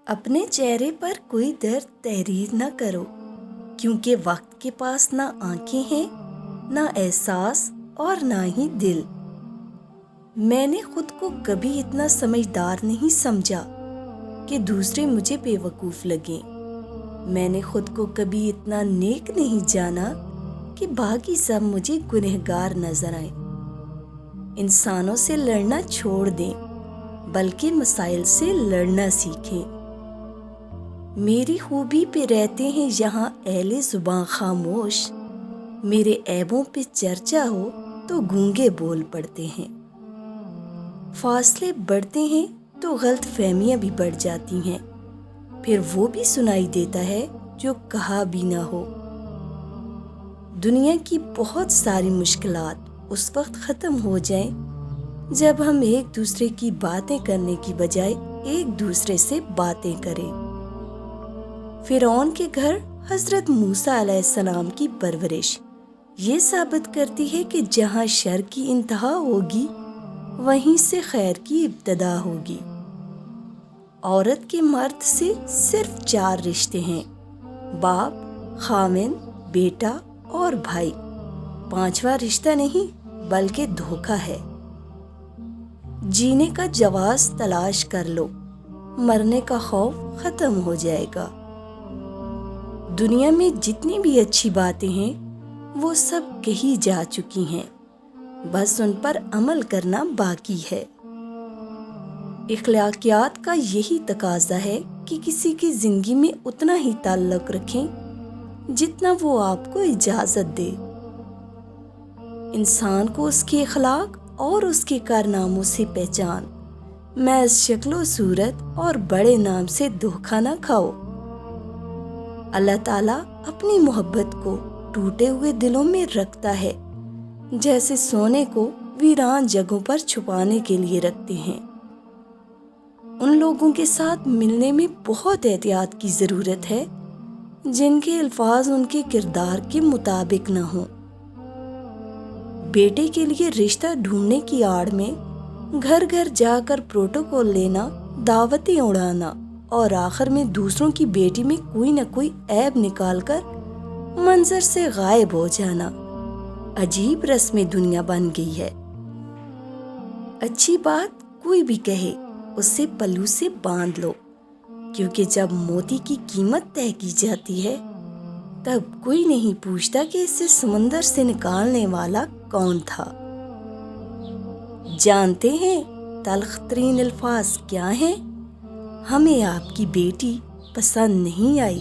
اپنے چہرے پر کوئی درد تحریر نہ کرو، کیونکہ وقت کے پاس نہ آنکھیں ہیں، نہ احساس اور نہ ہی دل۔ میں نے خود کو کبھی اتنا سمجھدار نہیں سمجھا کہ دوسرے مجھے بے وقوف لگیں۔ میں نے خود کو کبھی اتنا نیک نہیں جانا کہ باقی سب مجھے گنہگار نظر آئیں۔ انسانوں سے لڑنا چھوڑ دیں، بلکہ مسائل سے لڑنا سیکھیں۔ میری خوبی پہ رہتے ہیں یہاں اہل زباں خاموش، میرے عیبوں پہ چرچا ہو تو گونگے بول پڑتے ہیں۔ فاصلے بڑھتے ہیں تو غلط فہمیاں بھی بڑھ جاتی ہیں، پھر وہ بھی سنائی دیتا ہے جو کہا بھی نہ ہو۔ دنیا کی بہت ساری مشکلات اس وقت ختم ہو جائیں جب ہم ایک دوسرے کی باتیں کرنے کی بجائے ایک دوسرے سے باتیں کریں۔ فرعون کے گھر حضرت موسیٰ علیہ السلام کی پرورش یہ ثابت کرتی ہے کہ جہاں شر کی انتہا ہوگی وہیں سے خیر کی ابتدا ہوگی۔ عورت کے مرد سے صرف 4 رشتے ہیں: باپ، خاوند، بیٹا اور بھائی۔ 5واں رشتہ نہیں بلکہ دھوکہ ہے۔ جینے کا جواز تلاش کر لو، مرنے کا خوف ختم ہو جائے گا۔ دنیا میں جتنی بھی اچھی باتیں ہیں وہ سب کہی جا چکی ہیں، بس ان پر عمل کرنا باقی ہے۔ اخلاقیات کا یہی تقاضا ہے کہ کسی کی زندگی میں اتنا ہی تعلق رکھیں جتنا وہ آپ کو اجازت دے۔ انسان کو اس کے اخلاق اور اس کے کارناموں سے پہچان، محض شکل و صورت اور بڑے نام سے دھوکہ نہ کھاؤ۔ اللہ تعالیٰ اپنی محبت کو ٹوٹے ہوئے دلوں میں رکھتا ہے، جیسے سونے کو ویران جگہوں پر چھپانے کے لیے رکھتے ہیں۔ ان لوگوں کے ساتھ ملنے میں بہت احتیاط کی ضرورت ہے جن کے الفاظ ان کے کردار کے مطابق نہ ہوں۔ بیٹے کے لیے رشتہ ڈھونڈنے کی آڑ میں گھر گھر جا کر پروٹوکول لینا، دعوتیں اڑانا اور آخر میں دوسروں کی بیٹی میں کوئی نہ کوئی عیب نکال کر منظر سے غائب ہو جانا عجیب رسم دنیا بن گئی ہے۔ اچھی بات کوئی بھی کہے اسے پلو سے باندھ لو، کیونکہ جب موتی کی قیمت طے کی جاتی ہے تب کوئی نہیں پوچھتا کہ اسے سمندر سے نکالنے والا کون تھا۔ جانتے ہیں تلخ ترین الفاظ کیا ہیں؟ ہمیں آپ کی بیٹی پسند نہیں آئی۔